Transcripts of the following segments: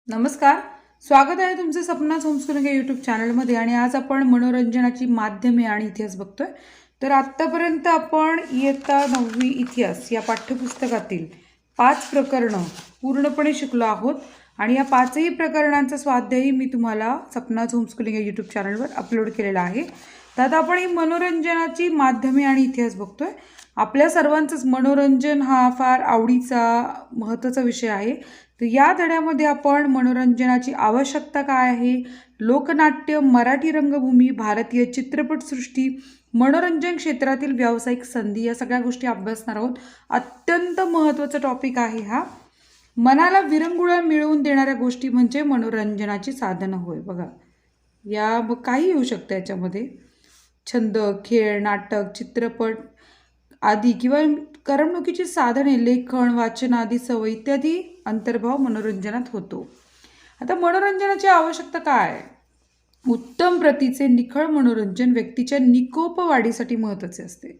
नमस्कार. स्वागत आहे तुमचे सपनाच होमस्कूलिंग या यूट्यूब चॅनलमध्ये. आणि आज आपण मनोरंजनाची माध्यमे आणि इतिहास बघतोय. तर आत्तापर्यंत आपण इयत्ता 9वी इतिहास या पाठ्यपुस्तकातील 5 प्रकरणं पूर्णपणे शिकलो आहोत. आणि या 5ही प्रकरणांचा स्वाध्यायही मी तुम्हाला सपनाच होमस्कूलिंग या यूट्यूब चॅनलवर अपलोड केलेला आहे. तर आता आपण ही मनोरंजनाची माध्यमे आणि इतिहास बघतोय. आपल्या सर्वांचंच मनोरंजन हा फार आवडीचा महत्त्वाचा विषय आहे. तर या धड्यामध्ये आपण मनोरंजनाची आवश्यकता काय आहे, लोकनाट्य, मराठी रंगभूमी, भारतीय चित्रपटसृष्टी, मनोरंजन क्षेत्रातील व्यावसायिक संधी या सगळ्या गोष्टी अभ्यासणार आहोत. अत्यंत महत्त्वाचा टॉपिक आहे हा. मनाला विरंगुळा मिळवून देणाऱ्या गोष्टी म्हणजे मनोरंजनाची साधनं होय. बघा, या काही येऊ शकतं याच्यामध्ये. छंद, खेळ, नाटक, चित्रपट आदी किंवा करमणुकीची साधने, लेखन, वाचन आदी सवय इत्यादी अंतर्भाव मनोरंजनात होतो. आता मनोरंजनाची आवश्यकता काय? उत्तम प्रतीचे निखळ मनोरंजन व्यक्तीच्या निकोप वाढीसाठी महत्त्वाचे असते.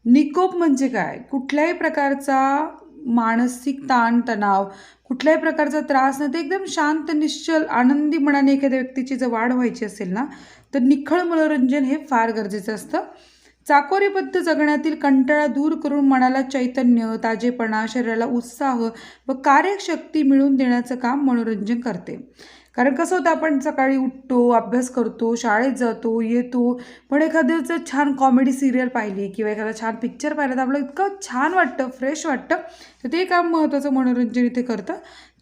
निकोप म्हणजे काय? कुठल्याही प्रकारचा मानसिक ताणतणाव, कुठल्याही प्रकारचा त्रास न ते एकदम शांत, निश्चल, आनंदी मनाने एखाद्या व्यक्तीची जर वाढ व्हायची असेल ना, तर निखळ मनोरंजन हे फार गरजेचं असतं. चाकोरीबद्ध जगण्यातील कंटाळा दूर करून मनाला चैतन्य, ताजेपणा, शरीराला उत्साह व कार्यशक्ती मिळवून देण्याचं काम मनोरंजन करते. कारण कसं होतं, आपण सकाळी उठतो, अभ्यास करतो, शाळेत जातो, येतो, पण एखाद्याचं छान कॉमेडी सिरियल पाहिली किंवा एखादा छान पिक्चर पाहिला तर आपलं इतकं छान वाटतं, फ्रेश वाटतं. तर ते काम महत्त्वाचं मनोरंजन इथे करतं.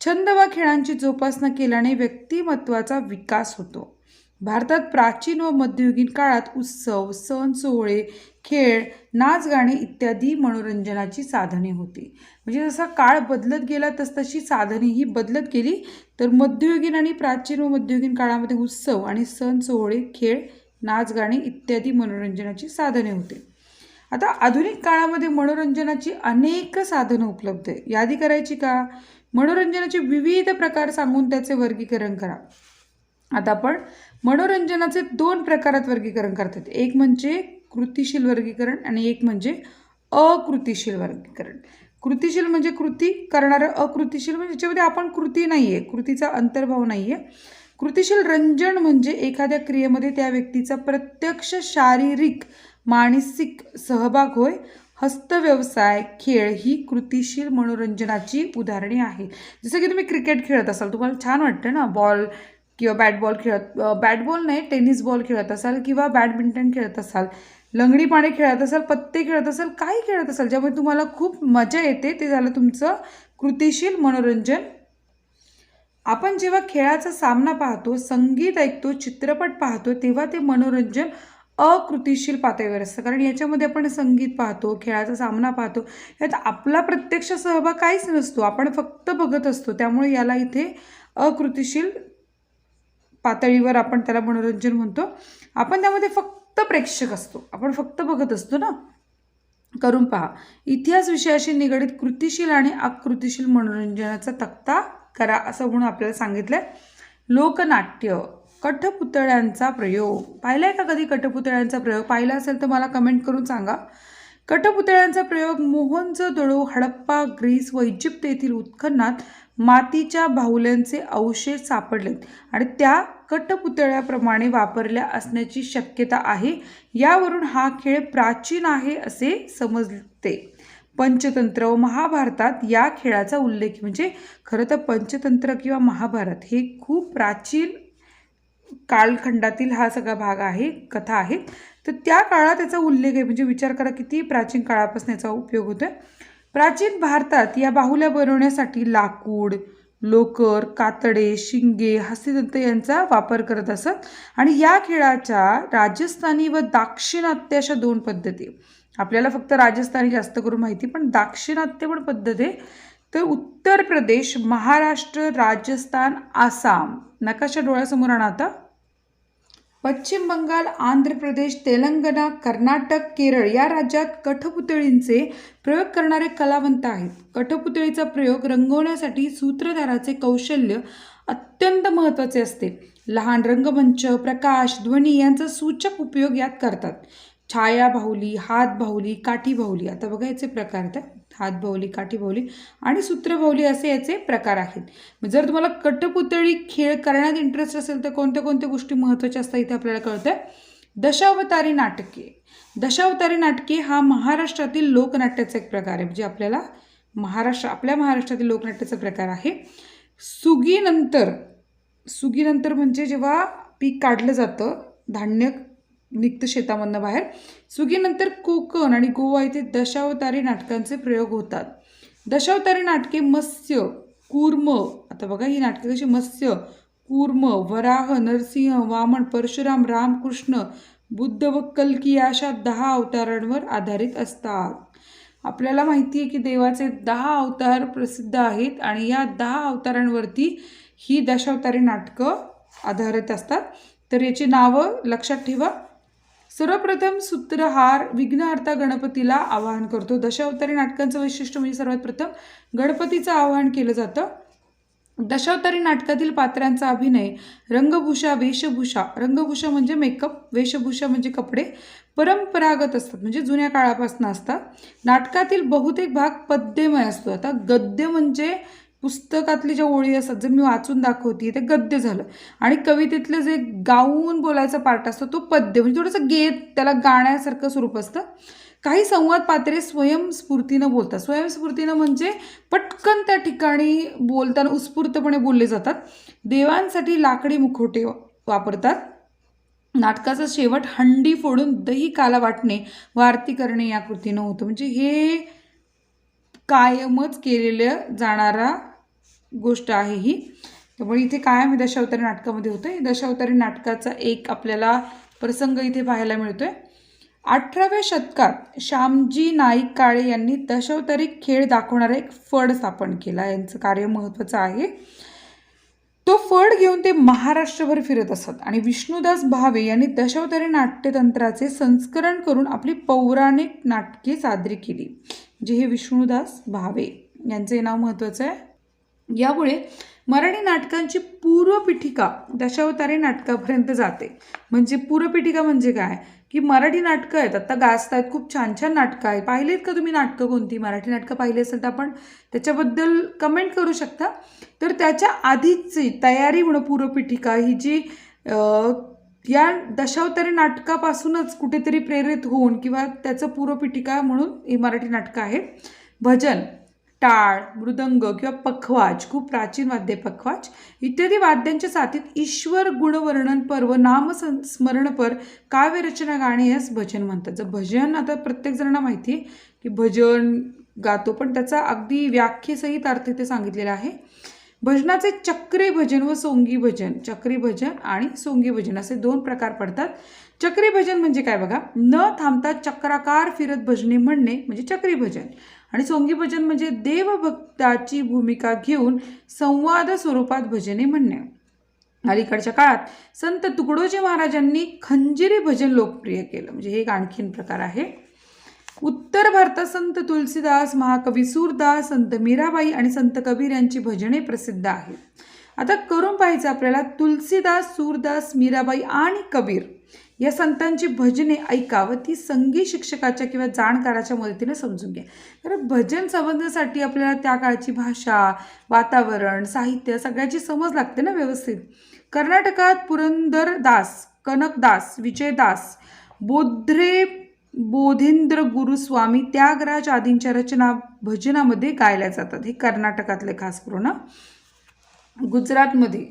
छंद वा खेळांची जोपासना केल्याने व्यक्तिमत्वाचा विकास होतो. भारतात प्राचीन व मध्ययुगीन काळात उत्सव, सण, सोहळे, खेळ, नाच, गाणे इत्यादी मनोरंजनाची साधने होती. म्हणजे जसा काळ बदलत गेला तशी साधनेही बदलत गेली. तर मध्ययुगीन आणि प्राचीन व मध्ययुगीन काळामध्ये उत्सव आणि सण, सोहळे, खेळ, नाच, गाणे इत्यादी मनोरंजनाची साधने होते. आता आधुनिक काळामध्ये मनोरंजनाची अनेक साधनं उपलब्ध आहे. यादी करायची का? मनोरंजनाचे विविध प्रकार सांगून त्याचे वर्गीकरण करा. आता आपण मनोरंजनाचे 2 प्रकारात वर्गीकरण करतात. एक म्हणजे कृतिशील वर्गीकरण आणि एक म्हणजे अकृतिशील वर्गीकरण. कृतिशील म्हणजे कृती करणारं, अकृतिशील म्हणजे ज्याच्यामध्ये आपण कृती नाही आहे, कृतीचा अंतर्भाव नाही आहे. कृतिशील रंजन म्हणजे एखाद्या क्रियेमध्ये त्या व्यक्तीचा प्रत्यक्ष शारीरिक, मानसिक सहभाग होय. हस्तव्यवसाय, खेळ ही कृतिशील मनोरंजनाची उदाहरणे आहे. जसं की तुम्ही क्रिकेट खेळत असाल, तुम्हाला छान वाटतं ना, बॉल किंवा बॅटबॉल नाही, टेनिस बॉल खेळत असाल किंवा बॅडमिंटन खेळत असाल, लंगडी पाणी खेळत असाल, पत्ते खेळत असाल, काही खेळत असाल ज्यामुळे तुम्हाला खूप मजा येते, ते झालं तुमचं कृतिशील मनोरंजन. आपण जेव्हा खेळाचा सामना पाहतो, संगीत ऐकतो, चित्रपट पाहतो, तेव्हा ते मनोरंजन अकृतिशील पातळीवर असतं. कारण याच्यामध्ये आपण संगीत पाहतो, खेळाचा सामना पाहतो, यात आपला प्रत्यक्ष सहभाग काहीच नसतो, आपण फक्त बघत असतो. त्यामुळे याला इथे अकृतिशील पातळीवर आपण त्याला मनोरंजन म्हणतो. आपण त्यामध्ये फक्त प्रेक्षक असतो, आपण फक्त बघत असतो ना. करून पहा. इतिहास विषयाशी निगडीत कृतिशील आणि अकृतिशील मनोरंजनाचा तक्ता करा असं म्हणून आपल्याला सांगितलंय. लोकनाट्य, कठपुतळ्यांचा प्रयोग. पाहिलाय का कधी कठपुतळ्यांचा प्रयोग? पाहिला असेल तर मला कमेंट करून सांगा. कठपुतळ्यांचा प्रयोग मोहनजोदडो, हडप्पा, ग्रीस व इजिप्त येथील उत्खननात मातीच्या बाहुल्यांचे अवशेष सापडलेत आणि त्या कठपुतळ्याप्रमाणे वापरल्या असण्याची शक्यता आहे. यावरून हा खेळ प्राचीन आहे असे समजते. पंचतंत्र व महाभारतात या खेळाचा उल्लेख, म्हणजे खरं तर पंचतंत्र किंवा महाभारत हे खूप प्राचीन कालखंडातील हा सगळा भाग आहे, कथा आहे. तर त्या काळात याचा उल्लेख आहे. म्हणजे विचार करा किती प्राचीन काळापासून याचा उपयोग होतोय. प्राचीन भारतात या बाहुल्या बनवण्यासाठी लाकूड, लोकर, कातडे, शिंगे, हस्तिदंत यांचा वापर करत असत. आणि या खेळाच्या राजस्थानी व दाक्षिणात्य अशा 2 पद्धती. आपल्याला फक्त राजस्थानी जास्त करून माहिती, पण दाक्षिणात्य पण पद्धत आहे. तर उत्तर प्रदेश, महाराष्ट्र, राजस्थान, आसाम नकाशा डोळ्यासमोर आणा आता. पश्चिम बंगाल, आंध्र प्रदेश, तेलंगणा, कर्नाटक, केरळ या राज्यात कठपुतळींचे प्रयोग करणारे कलावंत आहेत. कठपुतळीचा प्रयोग रंगवण्यासाठी सूत्रधाराचे कौशल्य अत्यंत महत्त्वाचे असते. लहान रंगमंच, प्रकाश, ध्वनी यांचा सूचक उपयोग यात करतात. छाया बाहुली, हात बाहुली, काठी बाहुली. आता बघायचे प्रकार आहेत. हातबाहुली, काठीबाहुली आणि सूत्रबाहुली असे याचे प्रकार आहेत. जर तुम्हाला कठपुतळी खेळ करण्यात इंटरेस्ट असेल तर कोणत्या कोणत्या गोष्टी महत्त्वाच्या असतात इथे आपल्याला कळतं. दशावतारी नाटके. दशावतारी नाटके हा महाराष्ट्रातील लोकनाट्याचा एक प्रकार आहे, म्हणजे आपल्या महाराष्ट्रातील लोकनाट्याचा प्रकार आहे. सुगीनंतर म्हणजे जेव्हा पीक काढलं जातं, धान्य निघतं शेतामधनं बाहेर, सुगीनंतर कोकण आणि गोवा इथे दशावतारी नाटकांचे प्रयोग होतात. दशावतारी नाटके मत्स्य, कूर्म, आता बघा ही नाटके कशी मत्स्य, कूर्म, वराह, नरसिंह, वामन, परशुराम, रामकृष्ण, बुद्ध व कल्की या अशा 10 अवतारांवर आधारित असतात. आपल्याला माहिती आहे की देवाचे 10 अवतार प्रसिद्ध आहेत आणि या 10 अवतारांवरती ही दशावतारी नाटकं आधारित असतात. तर याची नावं लक्षात ठेवा. सर्वप्रथम सूत्रहार विघ्नहर्ता गणपतीला आवाहन करतो. दशावतारी नाटकांचं वैशिष्ट्य म्हणजे सर्वात प्रथम गणपतीचं आवाहन केलं जातं. दशावतारी नाटकातील पात्रांचा अभिनय, रंगभूषा, वेशभूषा, रंगभूषा म्हणजे मेकअप, वेशभूषा म्हणजे कपडे परंपरागत असतात, म्हणजे जुन्या काळापासून असतात. नाटकातील बहुतेक भाग पद्यमय असतो. आता गद्य म्हणजे पुस्तकातली ज्या ओळी असतात, जर मी वाचून दाखवते ते गद्य झालं, आणि कवितेतलं जे गाऊन बोलायचा पार्ट असतो तो पद्य, म्हणजे थोडंसं त्याला गाण्यासारखं स्वरूप असतं. काही संवाद पात्रे स्वयंस्फूर्तीनं बोलतात. स्वयंस्फूर्तीनं म्हणजे पटकन त्या ठिकाणी बोलताना उत्स्फूर्तपणे बोलले जातात. देवांसाठी लाकडी मुखवटे वापरतात. नाटकाचा शेवट हंडी फोडून दही काला वाटणे व आरती करणे या कृतीनं होतं, म्हणजे हे कायमच केलेलं जाणारा गोष्ट आहे ही. त्यामुळे इथे कायम दशावतारी नाटकामध्ये होतं. दशावतारी नाटकाचा एक आपल्याला प्रसंग इथे पाहायला मिळतोय. 18व्या शतकात श्यामजी नाईक काळे यांनी दशावतारी खेळ दाखवणारा एक फड स्थापन केला. यांचं कार्य महत्त्वाचं आहे. तो फड घेऊन ते महाराष्ट्रभर फिरत असत आणि विष्णुदास भावे यांनी दशावतारी नाट्यतंत्राचे संस्करण करून आपली पौराणिक नाटके सादरी केली. जे हे विष्णुदास भावे यांचे नाव महत्त्वाचं आहे. यामुळे मराठी नाटकांची पूर्वपीठिका दशावतारी नाटकापर्यंत जाते. म्हणजे पूर्वपीठिका म्हणजे काय की मराठी नाटकं आहेत, आता गाजत आहेत, खूप छान छान नाटकं आहेत. पाहिलेत का तुम्ही नाटकं? कोणती मराठी नाटकं पाहिली असेल तर आपण त्याच्याबद्दल कमेंट करू शकता. तर त्याच्या आधीची तयारी म्हणून पूर्वपीठिका ही जी या दशावतारी नाटकापासूनच कुठेतरी प्रेरित होऊन किंवा त्याचं पूर्वपीठिका म्हणून ही मराठी नाटकं आहेत. भजन, टाळ, मृदंग किंवा पखवाज, खूप प्राचीन वाद्य पखवाज इत्यादी वाद्यांच्या साथीत ईश्वर गुणवर्णनपर व नामस्मरणपर काव्यरचना गाणे यास भजन म्हणतात. जर भजन, आता प्रत्येक जणांना माहिती आहे की भजन गातो, पण त्याचा अगदी व्याख्येसहित अर्थ इथे सांगितलेला आहे. भजनाचे चक्री भजन व सोंगी भजन, चक्री भजन आणि सोंगी भजन असे 2 प्रकार पडतात. चक्री भजन म्हणजे काय बघा, न थांबता चक्राकार फिरत भजने म्हणणे म्हणजे चक्री भजन, आणि सोंगी भजन म्हणजे देवभक्ताची भूमिका घेऊन संवाद स्वरूपात भजने म्हणणे. अलीकडच्या काळात संत तुकडोजी महाराजांनी खंजिरी भजन लोकप्रिय केलं, म्हणजे हे एक आणखीन प्रकार आहे. उत्तर भारतात संत तुलसीदास, महाकवी सूरदास, संत मीराबाई आणि संत कबीर यांची भजने प्रसिद्ध आहेत. आता करून पाहायचं आपल्याला, तुलसीदास, सूरदास, मीराबाई आणि कबीर या संतांची भजने ऐका व ती संगीत शिक्षकाच्या किंवा जाणकाराच्या मदतीने समजून घ्या. तर भजन समजण्यासाठी आपल्याला त्या काळची भाषा, वातावरण, साहित्य सगळ्याची समज लागते ना व्यवस्थित. कर्नाटकात पुरंदरदास, कनकदास, विजयदास, बोधेंद्र गुरुस्वामी, त्यागराज आदींच्या रचना भजनामध्ये गायल्या जातात. हे कर्नाटकातले खास करून. गुजरातमध्ये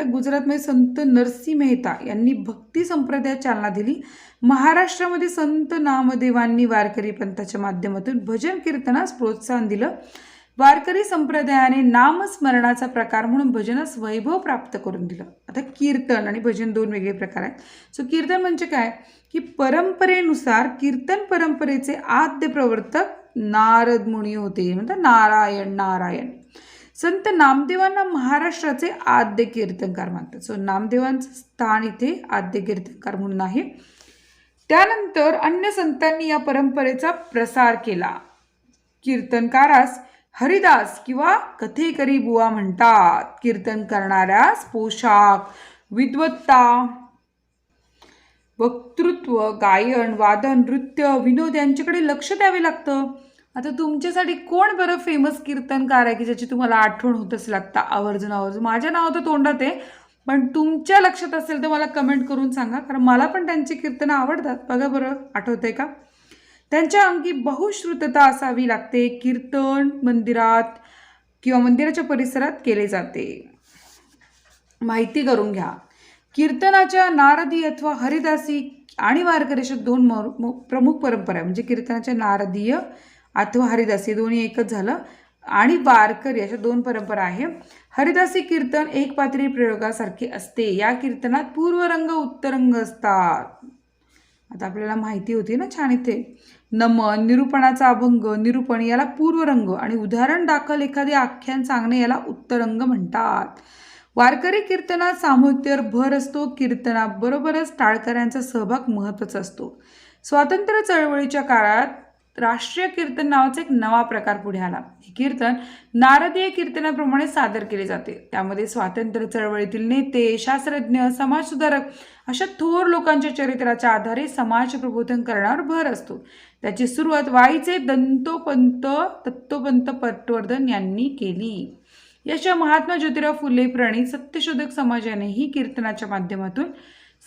गुजरातमध्ये संत नरसिंह मेहता यांनी भक्ती संप्रदायात चालना दिली. महाराष्ट्रामध्ये संत नामदेवांनी वारकरी पंथाच्या माध्यमातून भजन कीर्तनास प्रोत्साहन दिलं. वारकरी संप्रदायाने नामस्मरणाचा प्रकार म्हणून भजनास वैभव प्राप्त करून दिलं. आता कीर्तन आणि भजन 2 वेगळे प्रकार आहेत. सो कीर्तन म्हणजे काय की परंपरेनुसार कीर्तन परंपरेचे आद्य प्रवर्तक नारद मुनी होते, म्हणतात नारायण नारायण. संत नामदेवांना महाराष्ट्राचे आद्य कीर्तनकार मानतात. सो नामदेवांचं स्थान इथे आद्य कीर्तनकार म्हणून आहे. त्यानंतर अन्य संतांनी या परंपरेचा प्रसार केला. कीर्तनकारास हरिदास किंवा कथेकरी बुवा म्हणतात. कीर्तन करणाऱ्यास पोशाख, विद्वत्ता, वक्तृत्व, गायन, वादन, नृत्य, विनोद यांच्याकडे लक्ष द्यावे लागतं. आता तुमच्यासाठी कोण बरं फेमस कीर्तनकार आहे की ज्याची तुम्हाला आठवण होत असेल आत्ता आवर्जून आवर्जून? माझ्या नाव तर तोंडात आहे, पण तुमच्या लक्षात असेल तर मला कमेंट करून सांगा, कारण मला पण त्यांची कीर्तनं आवडतात. बघा बरं, आठवतंय का? त्यांच्या अंगी बहुश्रुतता असावी लागते. कीर्तन मंदिरात किंवा मंदिराच्या परिसरात केले जाते. माहिती करून घ्या. कीर्तनाच्या नारदी अथवा हरिदासी आणि वारकरी अशा दोन प्रमुख परंपरा आहे. म्हणजे कीर्तनाच्या नारदीय अथवा हरिदासी दोन्ही एकच झालं, आणि वारकरी अशा दोन परंपरा आहे. हरिदासी कीर्तन एक पात्री प्रयोगासारखे असते. या कीर्तनात पूर्वरंग उत्तरंग असतात. आता आपल्याला माहिती होती ना छान इथे. नमन, निरूपणाचा अभंग, निरूपण याला पूर्वरंग, आणि उदाहरण दाखल एखादे आख्यान सांगणे याला उत्तरंग म्हणतात. वारकरी कीर्तनात सामूहिकतेवर भर असतो. कीर्तनाबरोबरच टाळकऱ्यांचा सहभाग महत्त्वाचा असतो. स्वातंत्र्य चळवळीच्या काळात राष्ट्रीय कीर्तन नावाचा एक नवा प्रकार पुढे आला. हे कीर्तन नारदीय कीर्तनाप्रमाणे सादर केले जाते. त्यामध्ये स्वातंत्र्य चळवळीतील नेते, शास्त्रज्ञ, समाजसुधारक अशा थोर लोकांच्या चरित्राच्या आधारे समाज प्रबोधन करण्यावर भर असतो. त्याची सुरुवात वाईचे तत्वपंत पटवर्धन यांनी केली. याच्या महात्मा ज्योतिराव फुले प्रणीत सत्यशोधक समाजानेही कीर्तनाच्या माध्यमातून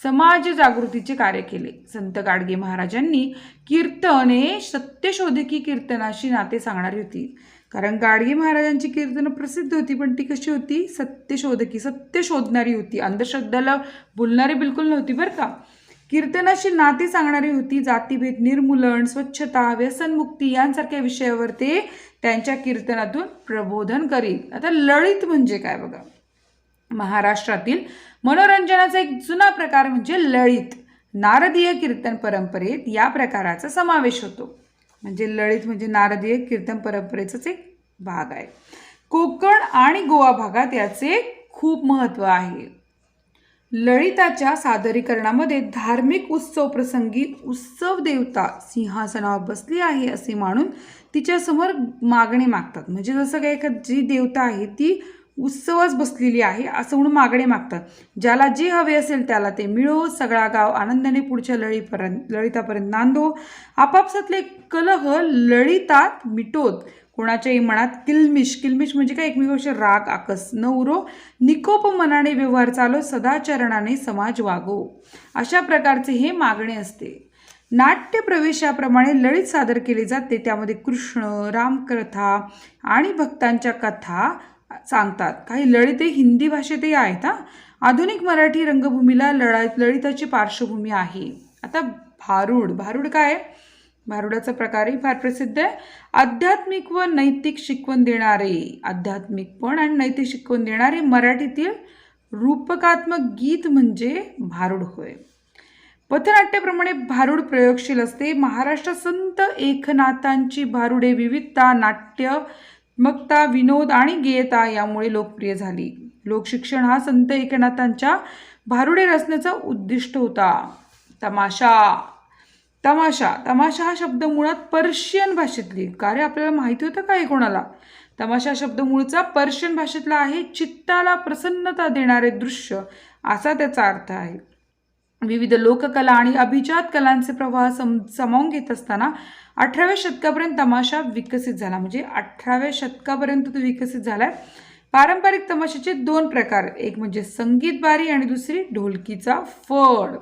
समाज जागृतीचे कार्य केले. संत गाडगे महाराजांनी कीर्तने सत्यशोधकी कीर्तनाशी नाते सांगणारी होती. कारण गाडगे महाराजांची कीर्तनं प्रसिद्ध होती, पण ती कशी होती? सत्यशोधकी, सत्य शोधणारी होती. अंधश्रद्धाला बोलणारी बिलकुल नव्हती बरं का. कीर्तनाशी नाते सांगणारी होती. जातीभेद निर्मूलन, स्वच्छता, व्यसनमुक्ती यांसारख्या विषयावर ते त्यांच्या कीर्तनातून प्रबोधन करीत. आता लळित म्हणजे काय बघा. महाराष्ट्रातील मनोरंजनाचा एक जुना प्रकार म्हणजे लळित. नारदीय कीर्तन परंपरेत या प्रकाराचा समावेश होतो. म्हणजे लळित म्हणजे नारदीय कीर्तन परंपरेचाच एक भाग आहे. कोकण आणि गोवा भागात याचे खूप महत्त्व आहे. लळिताच्या सादरीकरणामध्ये धार्मिक उत्सव प्रसंगी उत्सव देवता सिंहासनावर बसली आहे असे मानून तिच्यासमोर मागणे मागतात. म्हणजे जसं काय जी देवता आहे ती उत्सवास बसलेली आहे असं म्हणून मागणे मागतात. ज्याला जे हवे असेल त्याला ते मिळो. सगळा गाव आनंदाने पुढच्या लळितापर्यंत नांदो. आपापसातले कलह लळितात मिटोत. कोणाच्याही मनात किलमिश म्हणजे काय, एकमेकांशी राग आकस न उरो. निकोप मनाने व्यवहार चालो. सदाचरणाने समाज वागो. अशा प्रकारचे हे मागणे असते. नाट्य प्रवेशाप्रमाणे लळित सादर केले जाते. त्यामध्ये कृष्ण, रामकथा आणि भक्तांच्या कथा सांगतात. काही लळित हिंदी भाषेतही आहेत. आधुनिक मराठी रंगभूमीला लळिताची पार्श्वभूमी आहे. आता भारुड काय? भारुडाचा प्रकारही फार प्रसिद्ध आहे. आध्यात्मिक व नैतिक शिकवण देणारे, आध्यात्मिक आणि नैतिक शिकवण देणारे मराठीतील रूपकात्मक गीत म्हणजे भारुड होय. पथनाट्याप्रमाणे भारुड प्रयोगशील असते. महाराष्ट्रात संत एकनाथांची भारुडे विविधता, नाट्यमकता, विनोद आणि गेयता यामुळे लोकप्रिय झाली. लोकशिक्षण हा संत एकनाथांच्या भारुडे रचण्याचा उद्दिष्ट होता. तमाशा हा शब्द मुळात पर्शियन भाषेतली, कार्य आपल्याला माहिती होतं का हे कोणाला? तमाशा शब्द मूळचा पर्शियन भाषेतला आहे. चित्ताला प्रसन्नता देणारे दृश्य असा त्याचा अर्थ आहे. विविध लोककला आणि अभिजात कलांचे प्रवाह सामावून घेत असताना 18व्या शतकापर्यंत तमाशा विकसित झाला. म्हणजे 18व्या शतकापर्यंत तो विकसित झाला. पारंपरिक तमाशाचे दोन प्रकार, एक म्हणजे संगीत बारी आणि दुसरी ढोलकीचा फड.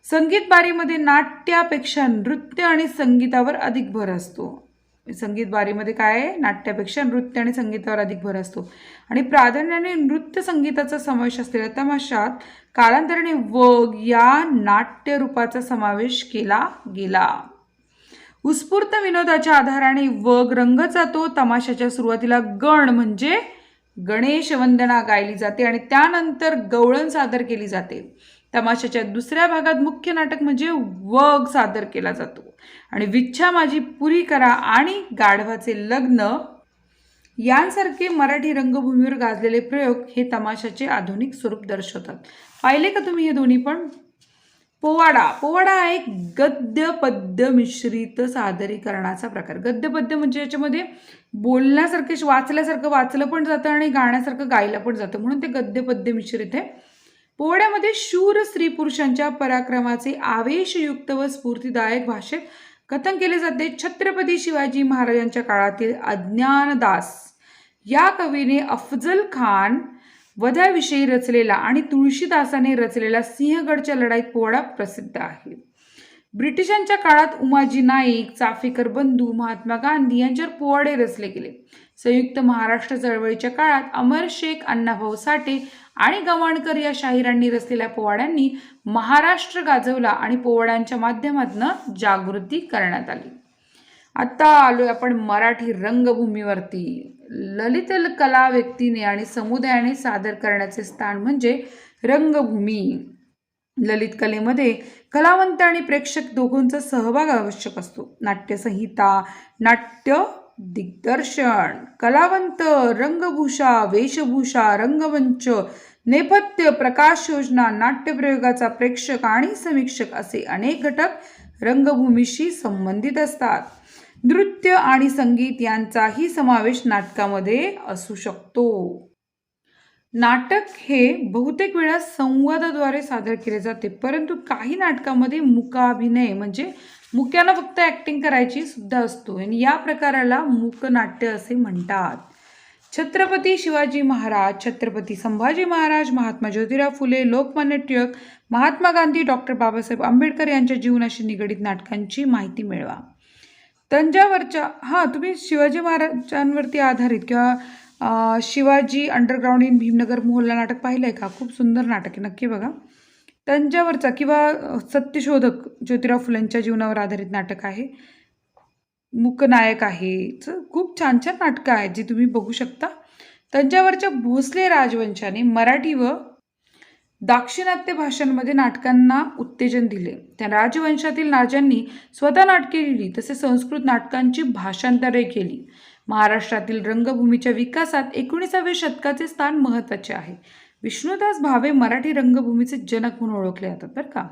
संगीत बारीमध्ये नाट्यापेक्षा नृत्य आणि संगीतावर अधिक भर असतो. संगीत बारीमध्ये काय आहे? नाट्यापेक्षा नृत्य आणि संगीतावर अधिक भर असतो. आणि प्राधान्याने नृत्य संगीताचा समावेश असलेल्या तमाशात कालांतराने वग या नाट्य रूपाचा समावेश केला गेला. उत्स्फूर्त विनोदाच्या आधाराने वग रंग जातो. तमाशाच्या सुरुवातीला गण म्हणजे गणेश वंदना गायली जाते आणि त्यानंतर गवळण सादर केली जाते. तमाशाच्या दुसऱ्या भागात मुख्य नाटक म्हणजे वग सादर केला जातो. आणि विच्छा माझी पुरी करा आणि गाढवाचे लग्न यांसारखे मराठी रंगभूमीवर गाजलेले प्रयोग हे तमाशाचे आधुनिक स्वरूप दर्शवतात. पाहिले का तुम्ही हे दोन्ही पण? पोवाडा हा एक गद्य पद्य मिश्रित सादरीकरणाचा प्रकार. गद्य पद्य म्हणजे याच्यामध्ये बोलण्यासारखे वाचल्यासारखं वाचलं पण जातं आणि गाण्यासारखं गायलं पण जातं, म्हणून ते गद्य पद्य मिश्रित आहे. पोवाड्यामध्ये शूर स्त्री पुरुषांच्या पराक्रमाचे आवेशयुक्त व स्फूर्तिदायक भाषेत कथन केले जाते छत्रपती शिवाजी महाराजांच्या काळातील अज्ञानदास या कवीने अफजल खान वधाविषयी रचलेला आणि तुळशीदासाने रचलेला सिंहगडच्या लढाईत पोवाडा प्रसिद्ध आहे. ब्रिटिशांच्या काळात उमाजी नाईक, चाफेकर बंधू, महात्मा गांधी यांच्यावर पोवाडे रचले गेले. संयुक्त महाराष्ट्र चळवळीच्या काळात अमर शेख, अण्णाभाऊ साठे आणि गवाणकर या शाहिरांनी रचलेल्या पोवाड्यांनी महाराष्ट्र गाजवला आणि पोवाड्यांच्या माध्यमातून जागृती करण्यात आली. आता आलोय आपण मराठी रंगभूमीवरती. ललित कला व्यक्तीने आणि समुदायाने सादर करण्याचे स्थान म्हणजे रंगभूमी. ललित कलेमध्ये कलावंत आणि प्रेक्षक दोघांचा सहभाग आवश्यक असतो. नाट्यसंहिता, नाट्य दिग्दर्शन, कलावंत, रंगभूषा, वेशभूषा, रंगमंच, नेपथ्य, प्रकाश योजना, नाट्यप्रयोगाचा प्रेक्षक आणि समीक्षक असे अनेक घटक रंगभूमीशी संबंधित असतात. नृत्य आणि संगीत यांचाही समावेश नाटकामध्ये असू शकतो. नाटक हे बहुतेक वेळा संवादाद्वारे सादर केले जाते, परंतु काही नाटकामध्ये मूकाभिनय म्हणजे मुक्यानं फक्त ॲक्टिंग करायची सुद्धा असतो आणि या प्रकाराला मूकनाट्य असे म्हणतात. छत्रपती शिवाजी महाराज, छत्रपती संभाजी महाराज, महात्मा ज्योतिराव फुले, लोकमान्य टिळक, महात्मा गांधी, डॉक्टर बाबासाहेब आंबेडकर यांच्या जीवनाशी निगडित नाटकांची माहिती मिळवा. तंजावरच्या तुम्ही शिवाजी महाराजांवरती आधारित किंवा शिवाजी अंडरग्राऊंड इन भीमनगर मोहल्ला नाटक पाहिलं आहे का? खूप सुंदर नाटक आहे, नक्की बघा. तंजावरचा किंवा सत्यशोधक ज्योतिराव फुलेंच्या जीवनावर आधारित नाटक आहे. मूकनायक आहे, खूप छान छान नाटकं आहेत जी तुम्ही बघू शकता. तंजावरच्या भोसले राजवंशाने मराठी व दाक्षिणात्य भाषांमध्ये नाटकांना उत्तेजन दिले. त्या राजवंशातील राजांनी स्वतः नाटके लिहिली, तसेच संस्कृत नाटकांची भाषांतरे केली. महाराष्ट्रातील रंगभूमीच्या विकासात 19व्या शतकाचे स्थान महत्त्वाचे आहे. विष्णुदास भावे मराठी रंगभूमीचे जनक म्हणून ओळखले जातात बरं का.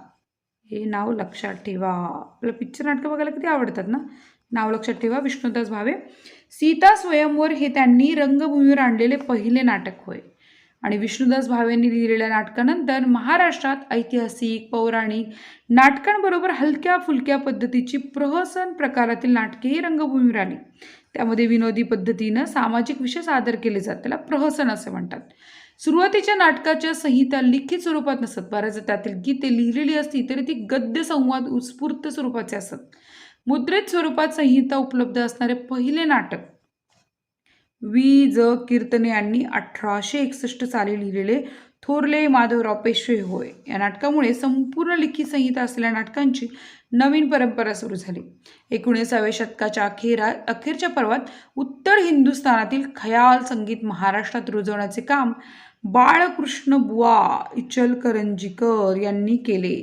हे नाव लक्षात ठेवा. आपलं पिक्चर नाटकं बघायला किती आवडतात ना. नाव लक्षात ठेवा, विष्णुदास भावे. सीता स्वयंवर हे त्यांनी रंगभूमीवर आणलेले पहिले नाटक होय. आणि विष्णुदास भावेंनी लिहिलेल्या नाटकानंतर महाराष्ट्रात ऐतिहासिक, पौराणिक नाटकांबरोबर हलक्या फुलक्या पद्धतीची प्रहसन प्रकारातील नाटकेही रंगभूमीवर आली. त्यामध्ये विनोदी पद्धतीनं सामाजिक विषय सादर केले जातात, त्याला प्रहसन असे म्हणतात. सुरुवातीच्या नाटकाच्या संहिता लिखित स्वरूपात नसत, बऱ्याच त्यातील गीते लिहिलेली असती तरी ती गद्य संवाद उत्स्फूर्त स्वरूपाचे असत. मुद्रित स्वरूपात संहिता उपलब्ध असणारे पहिले नाटक वि. ज. कीर्तने यांनी 1861 साली लिहिलेले थोरले माधवराव पेशवे होय. या नाटकामुळे संपूर्ण लिखित संहिता असलेल्या नाटकांची नवीन परंपरा सुरू झाली. 19व्या शतकाच्या अखेरच्या पर्वात उत्तर हिंदुस्थानातील खयाल संगीत महाराष्ट्रात रुजवण्याचे काम बाळकृष्ण बुवा इचलकरंजीकर यांनी केले.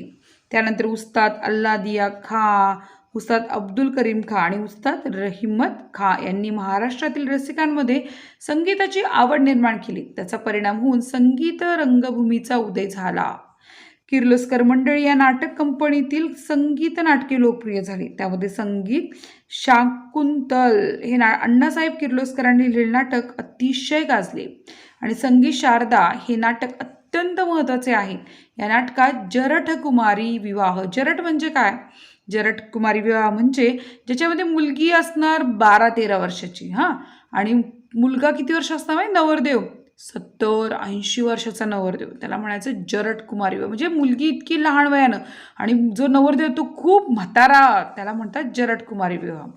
त्यानंतर उस्ताद अल्लादिया खा, उस्ताद अब्दुल करीम खा आणि उस्ताद रहिमत खा यांनी महाराष्ट्रातील रसिकांमध्ये संगीताची आवड निर्माण केली. त्याचा परिणाम होऊन संगीत रंगभूमीचा उदय झाला. किर्लोस्कर मंडळी या नाटक कंपनीतील संगीत नाटके लोकप्रिय झाली. त्यामध्ये संगीत शाकुंतल हे अण्णासाहेब किर्लोस्करांनी लिहिलेले नाटक अतिशय गाजले आणि संगीत शारदा हे नाटक अत्यंत महत्त्वाचे आहे. या नाटकात जरठ कुमारी विवाह, जरठ म्हणजे काय? जरठ कुमारी विवाह म्हणजे ज्याच्यामध्ये मुलगी असणार 12-13 वर्षाची आणि मुलगा किती वर्ष असणार माहिती? नवरदेव 70-80 वर्षाचा नवरदेव, त्याला म्हणायचं जरठ कुमारी विवाह. म्हणजे मुलगी इतकी लहान वयानं आणि जो नवरदेव तो खूप म्हातारा, त्याला म्हणतात जरठ कुमारी विवाह.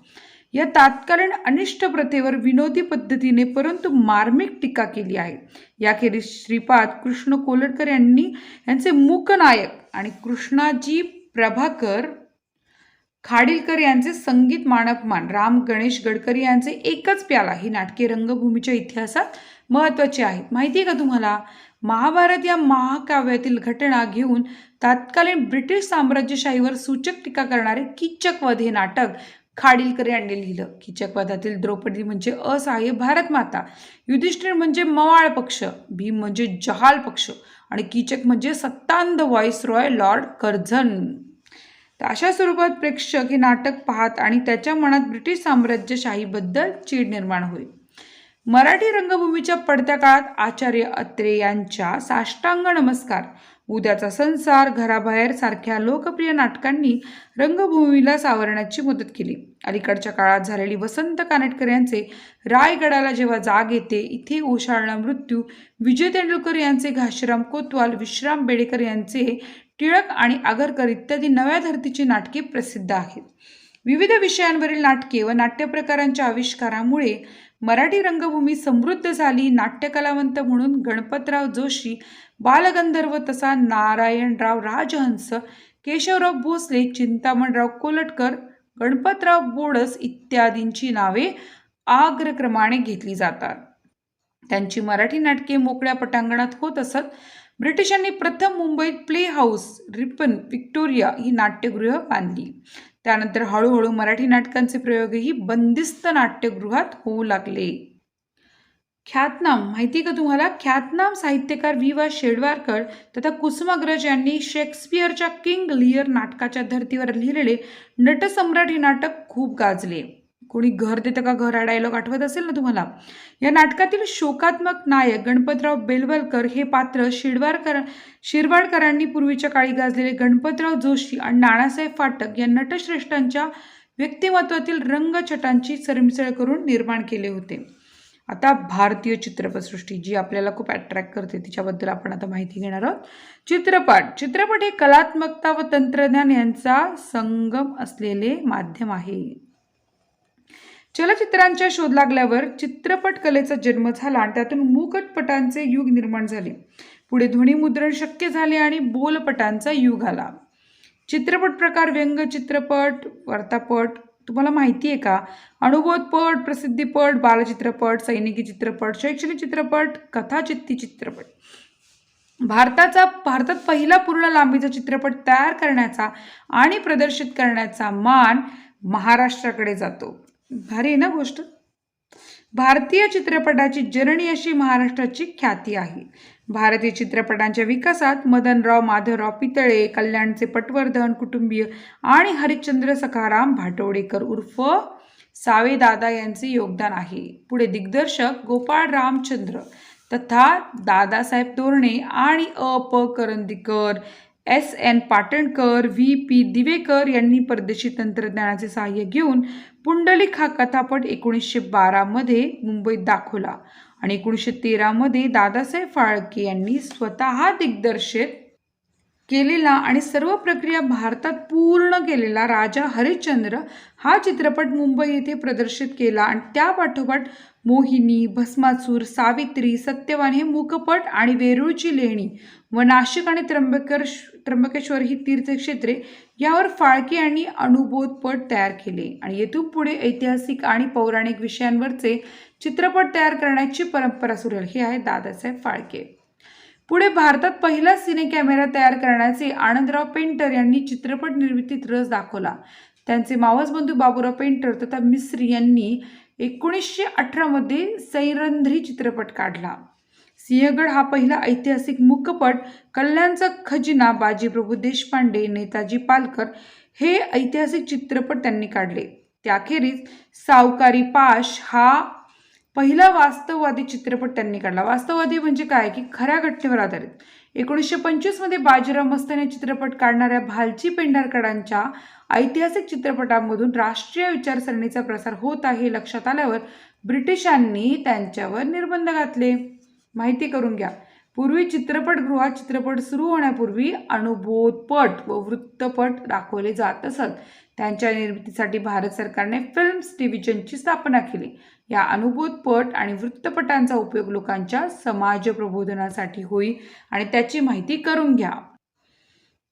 या तात्कालीन अनिष्ट प्रथेवर विनोदी पद्धतीने परंतु मार्मिक टीका केली आहे. याखेरीज श्रीपाद कृष्ण कोलटकर यांचे मूकनायक आणि कृष्णाजी प्रभाकर खाडीलकर यांचे संगीत मानपमान, राम गणेश गडकरी यांचे एकच प्याला ही नाटके रंगभूमीच्या इतिहासात महत्त्वाची आहेत. माहिती आहे का तुम्हाला? महाभारत या महाकाव्यातील घटना घेऊन तत्कालीन ब्रिटिश साम्राज्यशाहीवर सूचक टीका करणारे कीचकवध हे नाटक खाडीलकर यांनी लिहिलं. कीचकवधातील द्रौपदी म्हणजे असहाय्य भारतमाता, युधिष्ठिर म्हणजे मवाळ पक्ष, भीम म्हणजे जहाल पक्ष आणि कीचक म्हणजे सत्तांध व्हाईसरॉय लॉर्ड कर्झन. तर अशा स्वरूपात प्रेक्षक हे नाटक पाहत आणि त्याच्या मनात ब्रिटिश साम्राज्यशाहीबद्दल चीड निर्माण होईल. मराठी रंगभूमीच्या पडत्या काळात आचार्य अत्रे यांच्या साष्टांग नमस्कार, उद्याचा संसार, घराबाहेर सारख्या लोकप्रिय नाटकांनी रंगभूमीला सावरण्याची मदत केली. अलीकडच्या काळात झालेली वसंत कानेटकर यांचे रायगडाला जेव्हा जाग येते, इथे ओशाळला मृत्यू, विजय तेंडुलकर यांचे घाशीराम कोतवाल, विश्राम बेडेकर यांचे टिळक आणि आगरकर इत्यादी नव्या धर्तीची नाटके प्रसिद्ध आहेत. विविध विषयांवरील नाटके व नाट्यप्रकारांच्या आविष्कारामुळे मराठी रंगभूमी समृद्ध झाली. नाट्यकलावंत म्हणून गणपतराव जोशी, बालगंधर्व तसा नारायणराव राजहंस, केशवराव भोसले, चिंतामणराव कोलटकर, गणपतराव बोडस इत्यादींची नावे अग्रक्रमाने घेतली जातात. त्यांची मराठी नाटके मोकळ्या पटांगणात होत असत. ब्रिटिशांनी प्रथम मुंबईत प्ले हाऊस, रिपन, व्हिक्टोरिया ही नाट्यगृह बांधली. त्यानंतर हळूहळू मराठी नाटकांचे प्रयोगही बंदिस्त नाट्यगृहात होऊ लागले. ख्यातनाम माहिती का तुम्हाला? ख्यातनाम साहित्यकार वि वा शेडवारकर तथा कुसुमाग्रज यांनी शेक्सपियरच्या किंग लिअर नाटकाच्या धर्तीवर लिहिलेले नटसम्राट हे नाटक खूप गाजले. कोणी घर देतं का घर हा डायलॉग आठवत असेल ना तुम्हाला? या नाटकातील शोकात्मक नायक गणपतराव बेलवलकर हे पात्र शिरवाडकरांनी पूर्वीच्या काळी गाजलेले गणपतराव जोशी आणि नानासाहेब फाटक या नटश्रेष्ठांच्या व्यक्तिमत्वातील रंगछटांची सरमिसळ करून निर्माण केले होते. आता भारतीय चित्रपटसृष्टी जी आपल्याला खूप अट्रॅक्ट करते तिच्याबद्दल आपण आता माहिती घेणार आहोत. चित्रपट हे कलात्मकता व तंत्रज्ञान यांचा संगम असलेले माध्यम आहे. चलचित्रांच्या शोध लागल्यावर चित्रपट कलेचा जन्म झाला आणि त्यातून मूकपटांचे युग निर्माण झाले. पुढे ध्वनिमुद्रण शक्य झाले आणि बोलपटांचा युग आला. चित्रपट प्रकार व्यंग चित्रपट, वार्तापट, तुम्हाला माहिती आहे का? अनुभवपट, प्रसिद्धीपट, बालचित्रपट, सैनिकी चित्रपट, शैक्षणिक चित्रपट, कथाचित्ती चित्रपट. भारतात पहिला पूर्ण लांबीचा चित्रपट तयार करण्याचा आणि प्रदर्शित करण्याचा मान महाराष्ट्राकडे जातो. भारी आहे ना गोष्ट? भारतीय चित्रपटाची जननी अशी महाराष्ट्राची ख्याती आहे. भारतीय चित्रपटांच्या विकासात मदनराव माधवराव पितळे, कल्याणचे पटवर्धन कुटुंबीय आणि हरिश्चंद्र सखाराम भाटवडेकर उर्फ सावेदादा यांचे योगदान आहे. पुढे दिग्दर्शक गोपाळ रामचंद्र तथा दादासाहेब तोरणे आणि प करंदीकर, S.N. पाटणकर, V.P. दिवेकर यांनी परदेशी तंत्रज्ञानाचे सहाय्य घेऊन पुंडलिक हा कथापट 1912 मध्ये मुंबईत दाखवला आणि 1913 मध्ये दादासाहेब फाळके यांनी स्वतः दिग्दर्शित केलेला आणि सर्व प्रक्रिया भारतात पूर्ण केलेला राजा हरिश्चंद्र हा चित्रपट मुंबई येथे प्रदर्शित केला आणि त्या पाठोपाठ मोहिनी, भस्मासूर, सावित्री, सत्यवान हे मूकपट आणि वेरूळची लेणी व नाशिक आणि त्र्यंबकेश्वर ही तीर्थक्षेत्रे यावर फाळके यांनी अनुभवपट तयार केले आणि येथून पुढे ऐतिहासिक आणि पौराणिक विषयांवरचे चित्रपट तयार करण्याची परंपरा सुरू झाली. हे आहे दादासाहेब फाळके. पुढे भारतात पहिला सिने कॅमेरा तयार करण्याचे आनंदराव पेंटर यांनी चित्रपट निर्मितीत रस दाखवला. त्यांचे मावस बंधू बाबूराव पेंटर तथा मिस्री यांनी 1918 मध्ये सैरंध्री चित्रपट काढला. सिंहगड हा पहिला ऐतिहासिक मूकपट, कल्याणचा खजिना, बाजीप्रभू देशपांडे, नेताजी पालकर हे ऐतिहासिक चित्रपट त्यांनी काढले. त्याखेरीज सावकारी पाश हा पहिला वास्तववादी चित्रपट त्यांनी काढला. वास्तववादी म्हणजे काय की खऱ्या घटनेवर आधारित. 1925 मध्ये बाजीराव मस्तानी चित्रपट काढणाऱ्या भालची पेंढारकरांच्या ऐतिहासिक चित्रपटांमधून राष्ट्रीय विचारसरणीचा प्रसार होत आहे लक्षात आल्यावर ब्रिटिशांनी त्यांच्यावर निर्बंध घातले. माहिती करून घ्या. पूर्वी चित्रपटगृहात चित्रपट सुरू होण्यापूर्वी अनुभवपट व वृत्तपट दाखवले जात असत. त्यांच्या निर्मितीसाठी भारत सरकारने फिल्म्स डिव्हिजनची स्थापना केली. या अनुभवपट आणि वृत्तपटांचा उपयोग लोकांच्या समाज प्रबोधनासाठी होई आणि त्याची माहिती करून घ्या.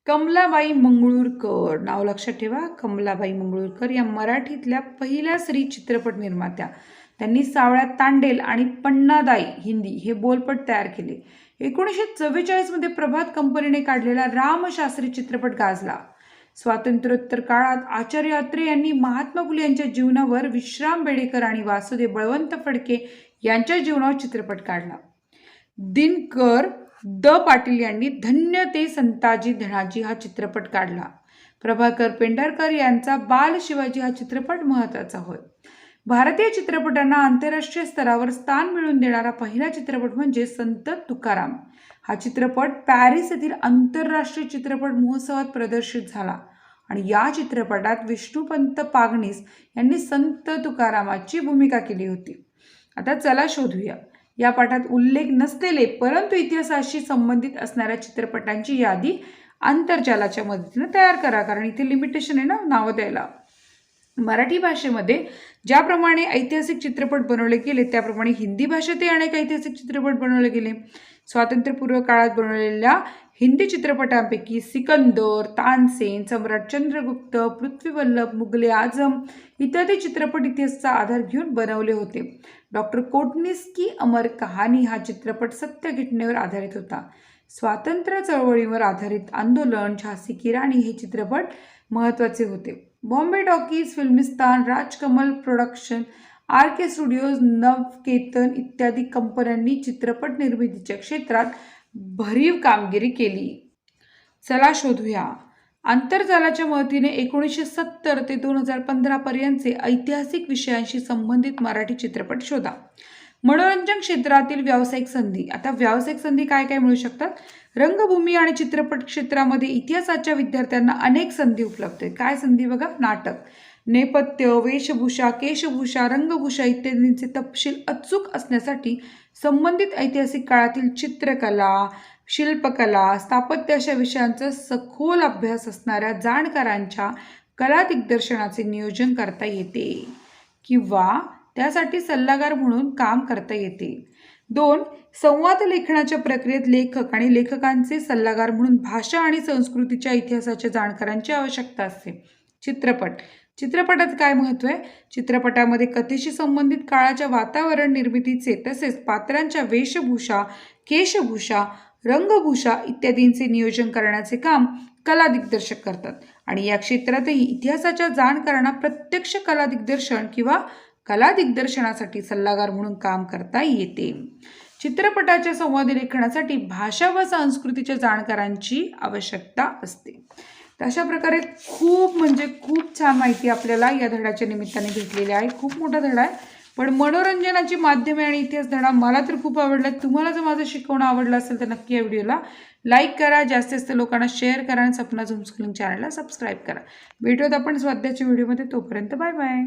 कमलाबाई मंगळूरकर नाव लक्षात ठेवा. कमलाबाई मंगळूरकर या मराठीतल्या पहिल्या स्त्री चित्रपट निर्मात्या. त्यांनी सावळ्या तांडेल आणि पन्नादाई हिंदी हे बोलपट तयार केले. 1944 मध्ये प्रभात कंपनीने काढलेला रामशास्त्री चित्रपट गाजला. स्वातंत्र्योत्तर काळात आचार्य अत्रे यांनी महात्मा फुले यांच्या जीवनावर, विश्राम बेडेकर आणि वासुदेव बळवंत फडके यांच्या जीवनावर चित्रपट काढला. दिनकर द पाटील यांनी धन्य ते संताजी धनाजी हा चित्रपट काढला. प्रभाकर पेंढारकर यांचा बाल शिवाजी हा चित्रपट महत्त्वाचा होय. भारतीय चित्रपटांना आंतरराष्ट्रीय स्तरावर स्थान मिळवून देणारा पहिला चित्रपट म्हणजे संत तुकाराम. हा चित्रपट पॅरिस येथील आंतरराष्ट्रीय चित्रपट महोत्सवात प्रदर्शित झाला आणि या चित्रपटात विष्णुपंत पागनीस यांनी संत तुकारामाची भूमिका केली होती. आता चला शोधूया. या पाठात उल्लेख नसलेले परंतु इतिहासाशी संबंधित असणाऱ्या चित्रपटांची यादी आंतरजालाच्या मदतीने तयार करा. कारण इथे लिमिटेशन आहे ना नावं द्यायला. मराठी भाषेमध्ये ज्याप्रमाणे ऐतिहासिक चित्रपट बनवले गेले त्याप्रमाणे हिंदी भाषेतही अनेक ऐतिहासिक चित्रपट बनवले गेले. स्वातंत्र्यपूर्व काळात बनवलेल्या हिंदी चित्रपटांपैकी सिकंदर, तानसेन, सम्राट चंद्रगुप्त, पृथ्वीवल्लभ, मुघले आझम इत्यादी चित्रपट इतिहासाचा आधार घेऊन बनवले होते. डॉक्टर कोटनीस की अमर कहाणी हा चित्रपट सत्य घटनेवर आधारित होता. स्वातंत्र्य चळवळीवर आधारित आंदोलन, झाशी की राणी हे चित्रपट महत्त्वाचे होते. Bombay Talkies, Filmistan, Rajkamal production, RK studios, Navketan इत्यादी कंपन्यांनी चित्रपट निर्मितीच्या क्षेत्रात भरीव कामगिरी केली. चला शोधूया. आंतरजालाच्या मदतीने 1970 ते 2015 पर्यंतचे ऐतिहासिक विषयांशी संबंधित मराठी चित्रपट शोधा. मनोरंजन क्षेत्रातील व्यावसायिक संधी. आता व्यावसायिक संधी काय काय मिळू शकतात? रंगभूमी आणि चित्रपट क्षेत्रामध्ये इतिहासाच्या विद्यार्थ्यांना अनेक संधी उपलब्ध आहेत. काय संधी बघा? नाटक, नेपथ्य, वेशभूषा, केशभूषा, रंगभूषा इत्यादींचे तपशील अचूक असण्यासाठी संबंधित ऐतिहासिक काळातील चित्रकला, शिल्पकला, स्थापत्य अशा विषयांचा सखोल अभ्यास असणाऱ्या जाणकारांच्या कला दिग्दर्शनाचे नियोजन करता येते किंवा त्यासाठी सल्लागार म्हणून काम करता येते. 2. संवाद लेखनाच्या प्रक्रियेत लेखक आणि लेखकांचे सल्लागार म्हणून भाषा आणि संस्कृतीच्या इतिहासाच्या जाणकारांची आवश्यकता असते. चित्रपटात काय महत्त्व आहे? चित्रपटामध्ये कथेशी संबंधित काळाच्या वातावरण निर्मितीचे तसेच पात्रांच्या वेशभूषा, केशभूषा, रंगभूषा इत्यादींचे नियोजन करण्याचे काम कला दिग्दर्शक करतात आणि या क्षेत्रातही इतिहासाच्या जाणकारांना प्रत्यक्ष कला दिग्दर्शन किंवा कला दिग्दर्शनासाठी सल्लागार म्हणून काम करता येते. चित्रपटाच्या संवाद लेखनासाठी भाषा व संस्कृतीच्या जाणकारांची आवश्यकता असते. तर अशा प्रकारे खूप छान माहिती आपल्याला या धड्याच्या निमित्ताने भेटलेली आहे. खूप मोठा धडा आहे, पण मनोरंजनाची माध्यमे आणि इतिहास धडा मला तर खूप आवडला. तुम्हाला जर माझं शिकवणं आवडलं असेल तर नक्की या व्हिडिओला लाईक करा, जास्तीत जास्त लोकांना शेअर करा आणि सपना होमस्कूलिंग चॅनलला सबस्क्राईब करा. भेटूयात आपण स्वाध्यायाच्या व्हिडिओमध्ये. तोपर्यंत बाय बाय.